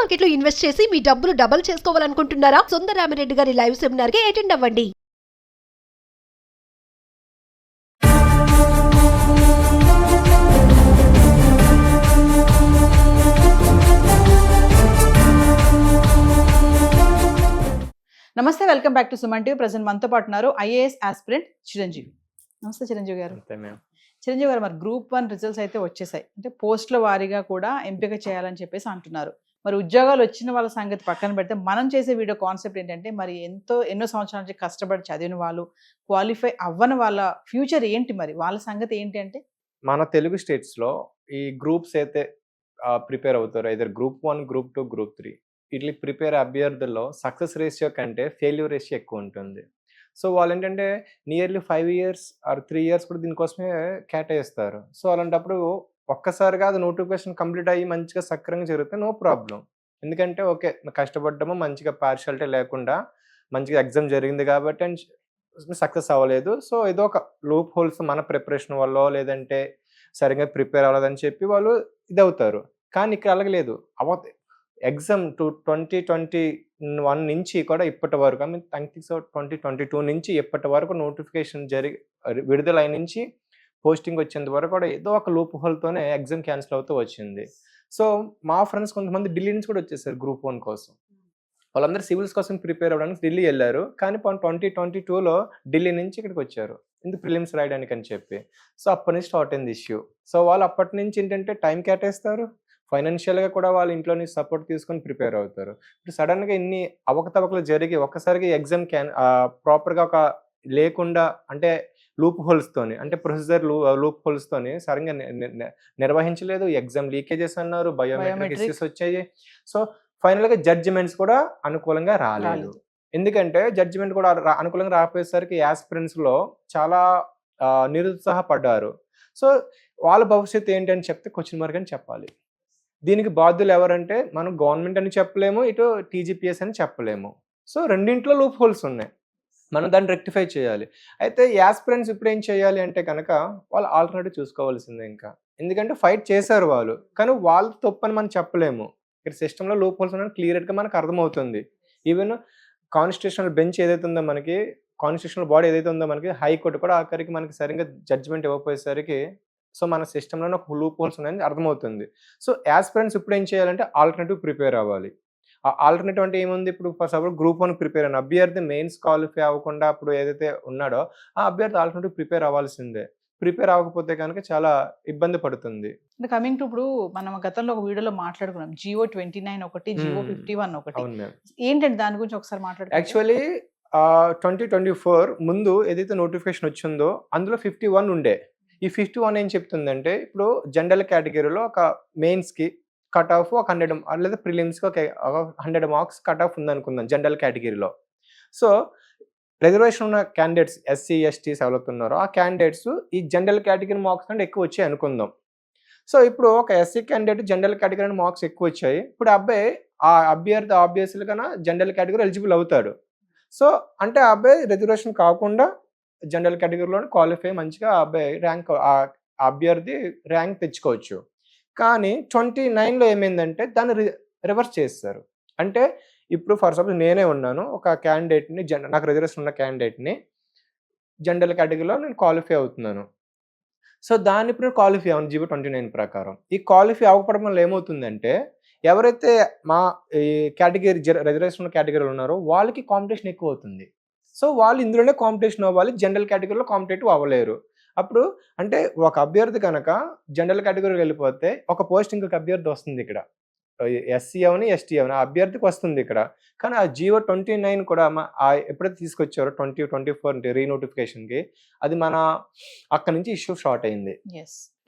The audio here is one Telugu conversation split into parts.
మార్కెట్ లో ఇన్వెస్ట్ చేసి మీ డబ్బులు డబుల్ చేసుకోవాలనుకుంటున్నారా? సుందరరామిరెడ్డి గారి లైవ్ సెమినార్ కి అటెండ్ అవ్వండి. నమస్తే, welcome back to Suman TV. Present మనతో పాటు ఉన్నారు ఐఏఎస్ ఆస్పిరెంట్ చిరంజీవి. నమస్తే చిరంజీవి గారు. చిరంజీవి గారు, మరి గ్రూప్ 1 రిజల్ట్స్ అయితే వచ్చేసాయి. అంటే పోస్టుల వారీగా కూడా ఎంపిక చేయాలని చెప్పేసి అంటున్నారు. మరి ఉద్యోగాలు వచ్చిన వాళ్ళ సంగతి పక్కన పెడితే మనం చేసే వీడియో కాన్సెప్ట్ ఏంటంటే, మరి ఎన్నో సంవత్సరాల నుంచి కష్టపడి చదివిన వాళ్ళు, క్వాలిఫై అవ్వని వాళ్ళ ఫ్యూచర్ ఏంటి, మరి వాళ్ళ సంగతి ఏంటి అంటే? మన తెలుగు స్టేట్స్లో ఈ గ్రూప్స్ అయితే ప్రిపేర్ అవుతారు, ఐదర్ గ్రూప్ 1, గ్రూప్ 2, గ్రూప్ 3 ఇట్లా ప్రిపేర్ అభ్యర్థుల్లో సక్సెస్ రేషియో కంటే ఫెయిల్యూర్ రేషియో ఎక్కువ ఉంటుంది. సో వాళ్ళు ఏంటంటే నియర్లీ 5 years ఆర్ 3 years కూడా దీనికోసమే కేటాయిస్తారు. సో అలాంటప్పుడు ఒక్కసారిగా అది నోటిఫికేషన్ కంప్లీట్ అయ్యి మంచిగా సక్రంగా జరిగితే నో ప్రాబ్లం. ఎందుకంటే ఓకే, కష్టపడ్డాము, మంచిగా పార్షాలిటీ లేకుండా మంచిగా ఎగ్జామ్ జరిగింది కాబట్టి అండ్ సక్సెస్ అవ్వలేదు. సో ఏదో ఒక లూప్ హోల్స్ మన ప్రిపరేషన్ వల్ల లేదంటే సరిగ్గా ప్రిపేర్ అవ్వలేదని చెప్పి వాళ్ళు ఇది అవుతారు. కానీ ఇక్కడ అలాగలేదు. ఎగ్జామ్ 2021 నుంచి కూడా ఇప్పటి వరకు, ఐ మీన్ 2022 నుంచి ఇప్పటి వరకు నోటిఫికేషన్ విడుదలై నుంచి పోస్టింగ్ వచ్చేంత వరకు కూడా ఏదో ఒక లూప్ హోల్తోనే ఎగ్జామ్ క్యాన్సిల్ అవుతూ వచ్చింది. సో మా ఫ్రెండ్స్ కొంతమంది ఢిల్లీ నుంచి కూడా వచ్చేసారు గ్రూప్ 1 కోసం. వాళ్ళందరూ సివిల్స్ కోసం ప్రిపేర్ అవ్వడానికి ఢిల్లీ వెళ్ళారు. కానీ 2022లో ఢిల్లీ నుంచి ఇక్కడికి వచ్చారు ఎందుకు ప్రిలిమ్స్ రాయడానికి అని చెప్పి. సో అప్పటి నుంచి స్టార్ట్ అయింది ఇష్యూ. సో వాళ్ళు అప్పటి నుంచి ఏంటంటే టైం కేటాయిస్తారు, ఫైనాన్షియల్గా కూడా వాళ్ళ ఇంట్లో నుంచి సపోర్ట్ తీసుకొని ప్రిపేర్ అవుతారు. ఇప్పుడు సడన్గా ఇన్ని అవకతవకలు జరిగి ఒక్కసారిగా ఎగ్జామ్ ప్రాపర్గా ఒక లేకుండా, అంటే లూప్ హోల్స్తోని, అంటే ప్రొసీజర్ లూప్ హోల్స్తోని సరిగ్గా నిర్వహించలేదు. ఎగ్జామ్ లీకేజెస్ అన్నారు, బయోమెట్రిక్ ఇష్యూస్ వచ్చాయి. సో ఫైనల్గా జడ్జిమెంట్స్ కూడా అనుకూలంగా రాలేదు. ఎందుకంటే జడ్జిమెంట్ కూడా అనుకూలంగా రాకపోయేసరికి యాస్పిరెంట్స్లో చాలా నిరుత్సాహపడ్డారు. సో వాళ్ళ భవిష్యత్తు ఏంటి అని చెప్తే క్వశ్చన్ మార్క్ అని చెప్పాలి. దీనికి బాధ్యులు ఎవరంటే మనం గవర్నమెంట్ అని చెప్పలేము, ఇటు టీజీపీఎస్ అని చెప్పలేము. సో రెండింట్లో లూప్ హోల్స్ ఉన్నాయి, మనం దాన్ని రెక్టిఫై చేయాలి. అయితే యాస్పిరెంట్స్ ఇప్పుడు ఏం చేయాలి అంటే కనుక వాళ్ళు ఆల్టర్నేటివ్ చూసుకోవాల్సిందే. ఇంకా ఎందుకంటే ఫైట్ చేశారు వాళ్ళు, కానీ వాళ్ళు తప్పని మనం చెప్పలేము. ఇక్కడ సిస్టంలో లూప్ హోల్స్ ఉన్నాయి క్లియర్గా మనకు అర్థమవుతుంది. ఈవెన్ కాన్స్టిట్యూషనల్ బెంచ్ ఏదైతే ఉందో మనకి, కాన్స్టిట్యూషనల్ బాడీ ఏదైతే ఉందో మనకి, హైకోర్టు కూడా ఆఖరికి మనకి సరిగ్గా జడ్జిమెంట్ ఇవ్వకపోయేసరికి సో మన సిస్టంలో ఒక లూప్ హోల్స్ ఉన్నాయని అర్థమవుతుంది. సో యాస్పిరెంట్స్ ఇప్పుడు ఏం చేయాలంటే ఆల్టర్నేటివ్ ప్రిపేర్ అవ్వాలి. ఆ ఆల్టర్నేటివ్ అంటే ఏముంది, ఇప్పుడు ఫర్ సపోజ్ గ్రూప్ 1 ప్రిపేర్ అయిన అభ్యర్థి మెయిన్స్ క్వాలిఫై అవ్వకుండా ఇప్పుడు ఏదైతే ఉన్నాడో ఆ అభ్యర్థి ఆల్టర్నేటివ్ ప్రిపేర్ అవ్వాల్సిందే. ప్రిపేర్ అవ్వకపోతే కనుక చాలా ఇబ్బంది పడుతుంది. అంటే కమింగ్ టు ఇప్పుడు మనం గతంలో ఒక వీడియోలో మాట్లాడుకున్నాం, జియో 29 ఒకటి, జియో 51 ఒకటి. ఏంటంటే దాని గురించి ఒకసారి మాట్లాడుకుందాం. యాక్చువల్లీ 2024 ముందు ఏదైతే నోటిఫికేషన్ వచ్చిందో అందులో 51 ఉండే. ఈ 51 ఏం చెప్తుందంటే, ఇప్పుడు జనరల్ కేటగిరీలో ఒక మెయిన్స్కి కట్ ఆఫ్ ఒక 100 లేదా ప్రిలిమ్స్కి ఒక 100 మార్క్స్ కట్ ఆఫ్ ఉందనుకుందాం జనరల్ కేటగిరీలో. సో రిజర్వేషన్ ఉన్న క్యాండిడేట్స్ ఎస్సీ ఎస్టీస్ ఎవరుతున్నారో ఆ క్యాండిడేట్స్ ఈ జనరల్ కేటగిరీ మార్క్స్ కంటే ఎక్కువ వచ్చాయి అనుకుందాం. సో ఇప్పుడు ఒక SC candidate general category marks ఎక్కువ వచ్చాయి. ఇప్పుడు ఆ అభ్యర్థి ఆబ్వియస్లీ కన్నా జనరల్ కేటగిరీ ఎలిజిబుల్ అవుతాడు. సో అంటే ఆ అబ్బాయి రిజర్వేషన్ కాకుండా జనరల్ కేటగిరీలో క్వాలిఫై మంచిగా అభ్యర్థి ర్యాంక్ తెచ్చుకోవచ్చు. కానీ 29లో ఏమైందంటే దాన్ని రివర్స్ చేస్తారు. అంటే ఇప్పుడు ఫర్ సపోజ్ నేనే ఉన్నాను, ఒక క్యాండిడేట్ని నాకు రిజర్వేషన్ ఉన్న క్యాండిడేట్ని జనరల్ కేటగిరీలో నేను క్వాలిఫై అవుతున్నాను. సో దాన్ని ఇప్పుడు క్వాలిఫై అవ్వను జియో 29 ప్రకారం. ఈ క్వాలిఫై అవ్వకపోవడం వల్ల ఏమవుతుందంటే, ఎవరైతే మా ఈ కేటగిరీ రిజర్వేషన్ ఉన్న కేటగిరీలో ఉన్నారో వాళ్ళకి కాంపిటీషన్ ఎక్కువ అవుతుంది. సో వాళ్ళు ఇందులోనే కాంపిటీషన్ అవ్వాలి, జనరల్ కేటగిరీలో కాంపిటేటివ్ అవ్వలేరు. అప్పుడు అంటే ఒక అభ్యర్థి కనుక జనరల్ కేటగిరీకి వెళ్ళిపోతే ఒక పోస్ట్ ఇంకొక అభ్యర్థి వస్తుంది ఇక్కడ, ఎస్సీ అవని ఎస్టీ అవని ఆ అభ్యర్థికి వస్తుంది ఇక్కడ. కానీ ఆ జియో 29 కూడా ఎప్పుడైతే తీసుకొచ్చారో 2024 రీనోటిఫికేషన్కి, అది మన అక్కడ నుంచి ఇష్యూ స్టార్ట్ అయింది.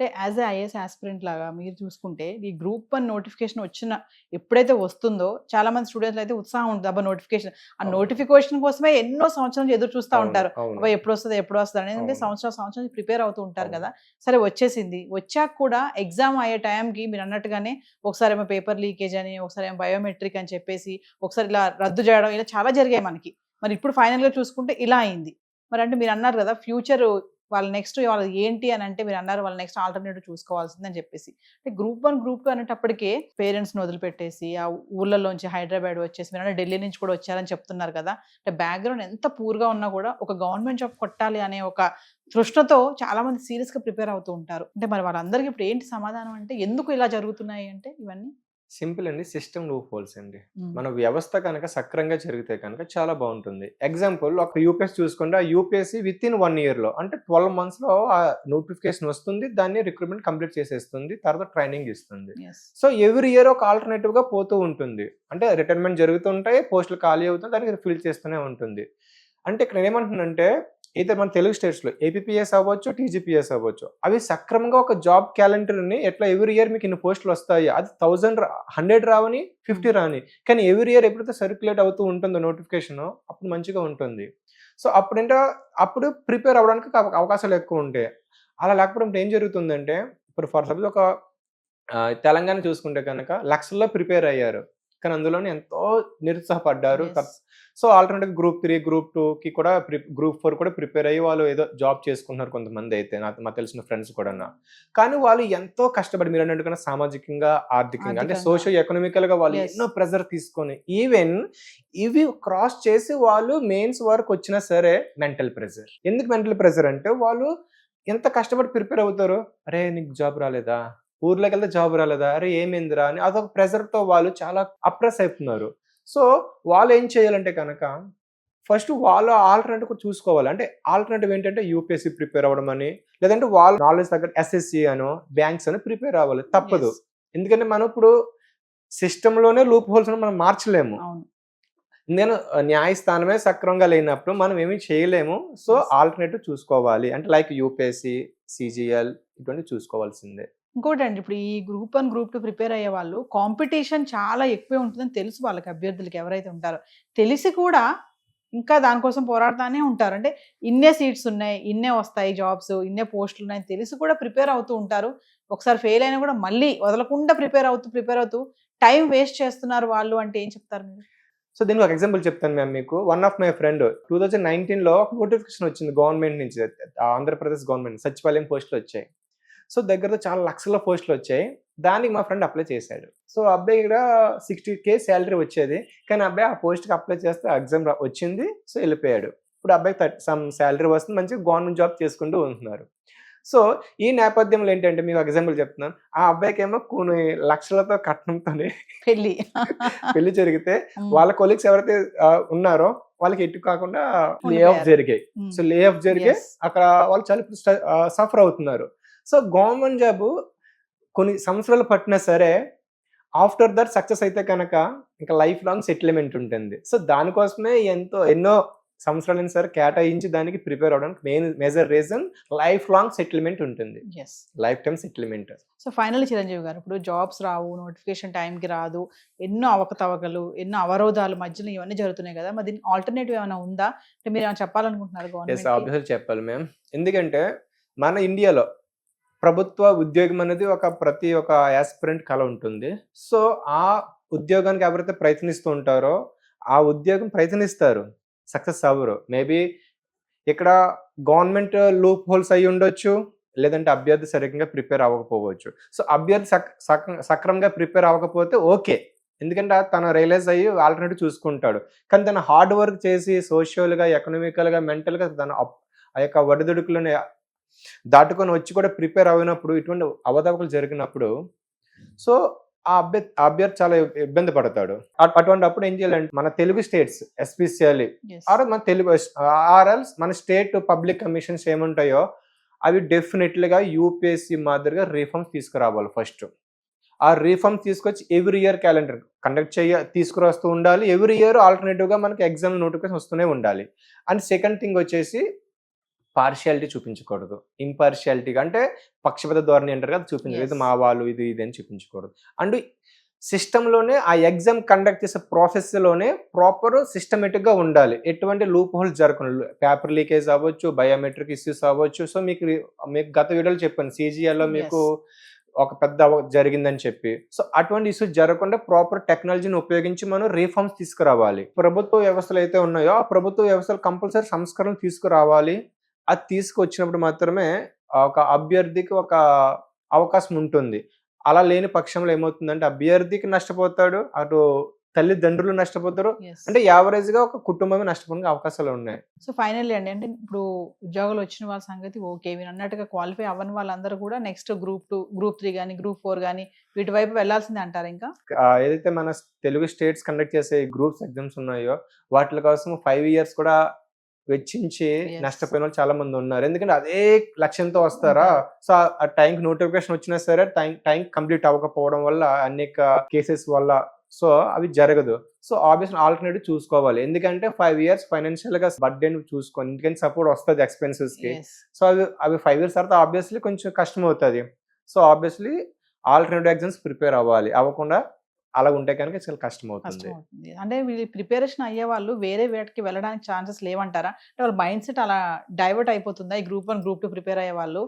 అంటే యాజ్ ఏ ఐఏఎస్ ఆస్పిరెంట్ లాగా మీరు చూసుకుంటే ఈ గ్రూప్ 1 నోటిఫికేషన్ ఎప్పుడైతే వస్తుందో చాలా మంది స్టూడెంట్స్ అయితే ఉత్సాహం ఉంటుంది. అబ్బా నోటిఫికేషన్, ఆ నోటిఫికేషన్ కోసమే ఎన్నో సంవత్సరాలు ఎదురు చూస్తూ ఉంటారు. అబ్బా ఎప్పుడు వస్తుంది అనేది సంవత్సరం ప్రిపేర్ అవుతూ ఉంటారు కదా. సరే వచ్చేసింది, వచ్చాక కూడా ఎగ్జామ్ అయ్యే టైంకి మీరు అన్నట్టుగానే ఒకసారి ఏమో పేపర్ లీకేజ్ అని, ఒకసారి ఏమో బయోమెట్రిక్ అని చెప్పేసి ఒకసారి ఇలా రద్దు చేయడం, ఇలా చాలా జరిగాయి మనకి. మరి ఇప్పుడు ఫైనల్గా చూసుకుంటే ఇలా అయింది. మరి అంటే మీరు అన్నారు కదా ఫ్యూచర్ వాళ్ళ నెక్స్ట్ వాళ్ళు ఏంటి అని అంటే మీరు అన్నారు వాళ్ళ నెక్స్ట్ ఆల్టర్నేటివ్ చూసుకోవాల్సిందని చెప్పేసి. అంటే గ్రూప్ 1 గ్రూప్ 2 అనేటప్పటికే పేరెంట్స్ని వదిలిపెట్టేసి ఆ ఊళ్ళలోంచి హైదరాబాద్ వచ్చేసి మీరు ఢిల్లీ నుంచి కూడా వచ్చారని చెప్తున్నారు కదా. అంటే బ్యాక్గ్రౌండ్ ఎంత పూర్గా ఉన్నా కూడా ఒక గవర్నమెంట్ జాబ్ కొట్టాలి అనే ఒక తృష్ణతో చాలా మంది సీరియస్గా ప్రిపేర్ అవుతూ ఉంటారు. అంటే మరి వాళ్ళందరికీ ఇప్పుడు ఏంటి సమాధానం అంటే ఎందుకు ఇలా జరుగుతున్నాయి అంటే ఇవన్నీ సింపుల్ అండి, సిస్టమ్ లూప్ హోల్స్ అండి. మన వ్యవస్థ కనుక సక్రంగా జరిగితే కనుక చాలా బాగుంటుంది. ఎగ్జాంపుల్ ఒక యూపీఎస్ చూసుకుంటే ఆ యూపీఎస్సీ విత్ ఇన్ 1 yearలో అంటే 12 monthsలో ఆ నోటిఫికేషన్ వస్తుంది, దాన్ని రిక్రూట్మెంట్ కంప్లీట్ చేసేస్తుంది, తర్వాత ట్రైనింగ్ ఇస్తుంది. సో ఎవ్రీ ఇయర్ ఒక ఆల్టర్నేటివ్గా పోతూ ఉంటుంది. అంటే రిటైర్మెంట్ జరుగుతుంటాయి, పోస్టులు ఖాళీ అవుతుంది, దానికి ఫిల్ చేస్తూనే ఉంటుంది. అంటే ఇక్కడ ఏమంటుందంటే అయితే మన తెలుగు స్టేట్స్లో ఏపీపీఎస్ అవ్వచ్చు, టీజీపీఎస్ అవ్వచ్చు, అవి సక్రమంగా ఒక జాబ్ క్యాలెండర్ని ఎట్లా ఎవ్రీ ఇయర్ మీకు ఇన్ని పోస్టులు వస్తాయి, అది 100 రావని 50 రాని, కానీ ఎవ్రీ ఇయర్ ఎప్పుడైతే సర్క్యులేట్ అవుతూ ఉంటుందో నోటిఫికేషన్ అప్పుడు మంచిగా ఉంటుంది. సో అప్పుడు ప్రిపేర్ అవ్వడానికి అవకాశాలు ఎక్కువ ఉంటాయి. అలా లేకపోతే ఏం జరుగుతుందంటే ఇప్పుడు ఫర్ సపోజ్ ఒక తెలంగాణ చూసుకుంటే కనుక లక్షల్లో ప్రిపేర్ అయ్యారు, కానీ అందులోనే ఎంతో నిరుత్సాహపడ్డారు. సో ఆల్టర్నేటివ్ గ్రూప్ 3 గ్రూప్ 2కి కూడా గ్రూప్ 4 కూడా ప్రిపేర్ అయ్యి వాళ్ళు ఏదో జాబ్ చేసుకుంటున్నారు కొంతమంది అయితే నాకు తెలిసిన ఫ్రెండ్స్ కూడా. కానీ వాళ్ళు ఎంతో కష్టపడి మీరు అన్నట్టుగా సామాజికంగా ఆర్థికంగా అంటే సోషో ఎకనామికల్గా వాళ్ళు ఎన్నో ప్రెజర్ తీసుకొని ఈవెన్ ఇవి క్రాస్ చేసి వాళ్ళు మెయిన్స్ వరకు వచ్చినా సరే మెంటల్ ప్రెజర్. ఎందుకు మెంటల్ ప్రెజర్ అంటే వాళ్ళు ఎంత కష్టపడి ప్రిపేర్ అవుతారు, అరే నీకు జాబ్ రాలేదా, ఊర్లోకి వెళ్తే జాబ్ రాలేదా, అరే ఏమైందిరా అని అదొక ప్రెజర్తో వాళ్ళు చాలా అప్రెస్ అవుతున్నారు. సో వాళ్ళు ఏం చేయాలంటే కనుక ఫస్ట్ వాళ్ళు ఆల్టర్నేటివ్ కూడా చూసుకోవాలి. అంటే ఆల్టర్నేటివ్ ఏంటంటే యూపీఎస్సీ ప్రిపేర్ అవ్వడం అని, లేదంటే వాళ్ళ నాలెడ్జ్ తగ్గ ఎస్ఎస్సి అనో బ్యాంక్స్ అని ప్రిపేర్ అవ్వాలి, తప్పదు. ఎందుకంటే మనం ఇప్పుడు సిస్టంలోనే లూప్ హోల్స్ మనం మార్చలేము. నేను న్యాయస్థానమే సక్రమంగా లేనప్పుడు మనం ఏమీ చేయలేము. సో ఆల్టర్నేటివ్ చూసుకోవాలి, అంటే లైక్ యూపీఎస్సీ, సిజిఎల్ ఇటువంటి చూసుకోవాల్సిందే. ఇంకోటి అండి, ఇప్పుడు ఈ గ్రూప్ 1 గ్రూప్ 2 ప్రిపేర్ అయ్యే వాళ్ళు కాంపిటీషన్ చాలా ఎక్కువే ఉంటుందని తెలుసు వాళ్ళకి, అభ్యర్థులకి ఎవరైతే ఉంటారో తెలిసి కూడా ఇంకా దానికోసం పోరాడుతూనే ఉంటారు. అంటే ఇన్నే సీట్స్ ఉన్నాయి, ఇన్నే వస్తాయి జాబ్స్, ఇన్నే పోస్టులు ఉన్నాయని తెలిసి కూడా ప్రిపేర్ అవుతూ ఉంటారు. ఒకసారి ఫెయిల్ అయినా కూడా మళ్ళీ వదలకుండా ప్రిపేర్ అవుతూ టైం వేస్ట్ చేస్తున్నారు వాళ్ళు అంటే ఏం చెప్తారు మీరు? సో దీనికి ఒక ఎగ్జాంపుల్ చెప్తాను మ్యామ్ మీకు. వన్ ఆఫ్ మై ఫ్రెండ్ 2019లో ఒక నోటిఫికేషన్ వచ్చింది గవర్నమెంట్ నుంచి, ఆంధ్రప్రదేశ్ గవర్నమెంట్ సచివాలయం పోస్టులు వచ్చాయి. సో దగ్గరతో చాలా లక్షల పోస్టులు వచ్చాయి, దానికి మా ఫ్రెండ్ అప్లై చేశాడు. సో అబ్బాయి కూడా 60K శాలరీ వచ్చేది, కానీ అబ్బాయి ఆ పోస్ట్కి అప్లై చేస్తే ఎగ్జామ్ వచ్చింది, సో వెళ్ళిపోయాడు. ఇప్పుడు అబ్బాయికి సమ్ శాలరీ వస్తుంది, మంచిగా గవర్నమెంట్ జాబ్ చేసుకుంటూ ఉంటున్నారు. సో ఈ నేపథ్యంలో ఏంటంటే మీకు ఎగ్జాంపుల్ చెప్తున్నాను, ఆ అబ్బాయికి ఏమో కొన్ని లక్షలతో కట్నంతోనే పెళ్లి జరిగితే వాళ్ళ కొలీగ్స్ ఎవరైతే ఉన్నారో వాళ్ళకి ఎటు కాకుండా లే ఆఫ్ జరిగాయి. సో లే ఆఫ్ జరిగే అక్కడ వాళ్ళు చాలా సఫర్ అవుతున్నారు. సో గవర్నమెంట్ జాబ్ కొన్ని సంవత్సరాలు పట్టినా సరే ఆఫ్టర్ దట్ సక్సెస్ అయితే కనుక ఇంకా లైఫ్ లాంగ్ సెటిల్మెంట్ ఉంటుంది. సో దానికోసమే ఎన్నో సంవత్సరాలైనా సరే కేటాయించి దానికి ప్రిపేర్ అవడానికి major reason life long settlement ఉంటుంది, life time settlement. So final Chiranjeevi గారు, ఇప్పుడు జాబ్స్ రావు, నోటిఫికేషన్ టైంకి రాదు, ఎన్నో అవకతవకలు, ఎన్నో అవరోధాలు మధ్యలో ఇవన్నీ జరుగుతున్నాయి కదా, మరి దీనికి ఆల్టర్నేటివ్ ఏమైనా ఉందా అంటే మీరు ఏమైనా చెప్పాలనుకుంటున్నారు గవర్నమెంట్? ఆబ్వియస్లీ చెప్పాలి మ్యామ్. ఎందుకంటే మన ఇండియాలో ప్రభుత్వ ఉద్యోగం అనేది ప్రతి ఒక్క యాస్పిరెంట్ కళ ఉంటుంది. సో ఆ ఉద్యోగానికి ఎవరైతే ప్రయత్నిస్తూ ఉంటారో ఆ ఉద్యోగం ప్రయత్నిస్తారు, సక్సెస్ అవ్వరు. మేబీ ఇక్కడ గవర్నమెంట్ లూప్ హోల్స్ అయ్యి ఉండొచ్చు, లేదంటే అభ్యర్థి సరిగ్గా ప్రిపేర్ అవ్వకపోవచ్చు. సో అభ్యర్థి సక్రమంగా ప్రిపేర్ అవ్వకపోతే ఓకే, ఎందుకంటే తను రియలైజ్ అయ్యి ఆల్టర్నేటివ్ చూసుకుంటాడు. కానీ తను హార్డ్ వర్క్ చేసి సోషల్గా, ఎకనామికల్గా, మెంటల్గా తన ఆ యొక్క ఒడిదుడుకులను దాటుకొని వచ్చి కూడా ప్రిపేర్ అయినప్పుడు ఇటువంటి అవతవకలు జరిగినప్పుడు సో ఆ అభ్యర్థి చాలా ఇబ్బంది పడతాడు. అటువంటి అప్పుడు ఏం చేయాలంటే మన తెలుగు స్టేట్స్ ఎస్పెషల్లీ ఆర్ఎల్స్ మన స్టేట్ పబ్లిక్ కమిషన్స్ ఏముంటాయో అవి డెఫినెట్లీగా యూపీఎస్సీ మాదిరిగా రీఫార్మ్స్ తీసుకురావాలి. ఫస్ట్ ఆ రీఫార్మ్స్ తీసుకొచ్చి ఎవ్రీ ఇయర్ క్యాలెండర్ కండక్ట్ తీసుకురస్తూ ఉండాలి. ఎవ్రీ ఇయర్ ఆల్టర్నేటివ్గా మనకి ఎగ్జామ్ నోటిఫికేషన్ వస్తూనే ఉండాలి. అండ్ సెకండ్ థింగ్ వచ్చేసి పార్షియాలిటీ చూపించకూడదు, ఇంపార్షియాలిటీగా అంటే పక్షపాత ధోరణి అంటారు కదా, చూపించలేదు మా వాళ్ళు ఇది అని చూపించకూడదు. అండ్ సిస్టంలోనే ఆ ఎగ్జామ్ కండక్ట్ చేసే ప్రాసెస్లోనే ప్రాపర్ సిస్టమేటిక్గా ఉండాలి, ఎటువంటి లూప్ హోల్స్ జరగకుండా. పేపర్ లీకేజ్ అవ్వచ్చు, బయోమెట్రిక్ ఇష్యూస్ అవ్వచ్చు. సో మీకు గత వీడియోలో చెప్పాను సిజిఎల్లో మీకు ఒక పెద్ద జరిగిందని చెప్పి. సో అటువంటి ఇష్యూస్ జరగకుండా ప్రాపర్ టెక్నాలజీని ఉపయోగించి మనం రీఫార్మ్స్ తీసుకురావాలి. ప్రభుత్వ వ్యవస్థలు అయితే ఉన్నాయో ఆ ప్రభుత్వ వ్యవస్థలు కంపల్సరీ సంస్కరణలు తీసుకురావాలి. అది తీసుకొచ్చినప్పుడు మాత్రమే ఒక అభ్యర్థికి ఒక అవకాశం ఉంటుంది. అలా లేని పక్షంలో ఏమవుతుందంటే అభ్యర్థికి నష్టపోతాడు, అటు తల్లిదండ్రులు నష్టపోతారు. Yes. అంటే యావరేజ్‌గా ఒక కుటుంబమే నష్టపోవడానికి అవకాశాలు ఉన్నాయి. సో ఫైనల్లీ అండి, అంటే ఇప్పుడు ఉద్యోగాలు వచ్చిన వాళ్ళ సంగతి ఓకే. మీరు అన్నట్టుగా క్వాలిఫై అవ్వని వాళ్ళందరూ కూడా నెక్స్ట్ గ్రూప్ 2, గ్రూప్ 3 గాని, గ్రూప్ 4 గాని వీటి వైపు వెళ్ళాల్సిందే అంటారా ఇంకా? ఏదైతే మన తెలుగు స్టేట్స్ కండక్ట్ చేసే గ్రూప్స్ ఎగ్జామ్స్ ఉన్నాయో వాటి కోసం 5 ఇయర్స్ కూడా వెచ్చించి Yes. నష్టపోయిన వాళ్ళు చాలా మంది ఉన్నారు. ఎందుకంటే అదే లక్ష్యంతో వస్తారా, సో ఆ టైంకి నోటిఫికేషన్ వచ్చినా సరే టైం కంప్లీట్ అవ్వకపోవడం వల్ల అనేక కేసెస్ వల్ల సో అవి జరగదు. సో ఆబ్వియస్లీ ఆల్టర్నేటివ్ చూసుకోవాలి. ఎందుకంటే 5 ఇయర్స్ ఫైనాన్షియల్ గా బర్డెన్ చూసుకోండి, ఎందుకంటే సపోర్ట్ వస్తుంది ఎక్స్పెన్సెస్ కి. Yes. సో అవి 5 ఇయర్స్ తర్వాత ఆబ్వియస్లీ కొంచెం కష్టం అవుతుంది. So obviously alternative exams prepare అవ్వాలి. అవ్వకుండా అలా ఉంటే కనుక చాలా కష్టం అవుతుంది. కష్టం అవుతుంది. అంటే వీళ్ళు ప్రిపరేషన్ అయ్యే వాళ్ళు వేరే వేటికి వెళ్ళడానికి ఛాన్సెస్ లేవంటారా? అంటే వాళ్ళ మైండ్ సెట్ అలా డైవర్ట్ అయిపోతుందా? ఈ గ్రూప్ 1, గ్రూప్ 2 ప్రిపేర్ అయ్యే వాళ్ళు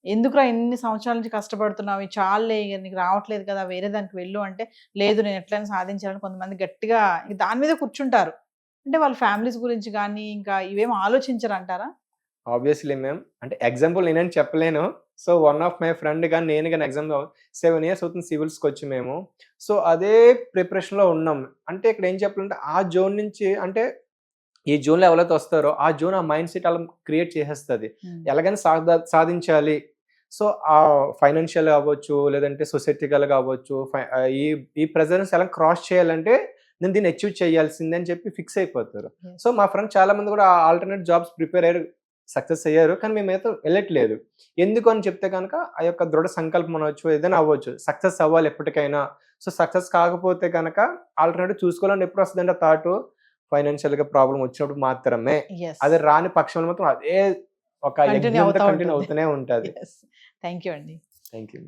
ఎందుకురా ఇన్ని సంవత్సరాల నుంచి కష్టపడుతున్నావు, ఇది చాలులే ఇక నీకు రావట్లేదు కదా, వేరే దానికి వెళ్ళు అంటే, లేదు నేను ఎట్లయినా సాధించాలని కొంతమంది గట్టిగా ఇంక దాని మీద కూర్చుంటారు. అంటే వాళ్ళ ఫ్యామిలీస్ గురించి కానీ ఇంకా ఇవేం ఆలోచించరు అంటారా? ఆబ్వియస్లీ మ్యామ్, అంటే ఎగ్జాంపుల్ నేనని చెప్పలేను. So one of my friend కానీ నేను కానీ ఎగ్జామ్ 7 ఇయర్స్ అవుతుంది సివిల్స్కి వచ్చి మేము. సో అదే ప్రిపరేషన్లో ఉన్నాం. అంటే ఇక్కడ ఏం చెప్పాలంటే ఆ జోన్ నుంచి, అంటే ఈ జోన్లో ఎవరైతే వస్తారో ఆ జోన్ ఆ మైండ్ సెట్ అలా క్రియేట్ చేసేస్తుంది. ఎలాగైనా సాధించాలి. సో ఆ ఫైనాన్షియల్ కావచ్చు, లేదంటే సొసైటికల్ కావచ్చు, ఈ ప్రెజర్స్ ఎలా క్రాస్ చేయాలంటే నేను దీన్ని అచీవ్ చేయాల్సిందే అని చెప్పి ఫిక్స్ అయిపోతారు. సో మా ఫ్రెండ్ చాలా మంది కూడా ఆల్టర్నేట్ జాబ్స్ ప్రిపేర్ అయ్యారు, సక్సెస్ అయ్యారు. కానీ మేమైతే వెళ్ళట్లేదు. ఎందుకు అని చెప్తే కనుక ఆ యొక్క దృఢ సంకల్పం అనవచ్చు, ఏదైనా అవ్వచ్చు, సక్సెస్ అవ్వాలి ఎప్పటికైనా. సో సక్సెస్ కాకపోతే కనుక ఆల్టర్నేటివ్ చూసుకోవాలని ఎప్పుడు వస్తుందంటే థాట్ ఫైనాన్షియల్ గా ప్రాబ్లం వచ్చినప్పుడు మాత్రమే. అది రాని పక్షంలో మాత్రం అదే ఒక Continue యజ్ఞంతో అవుతా కంటిన్యూ ఉంటుంది. అవుతూనే ఉంటుంది. థ్యాంక్ యూ అండి. Thank you.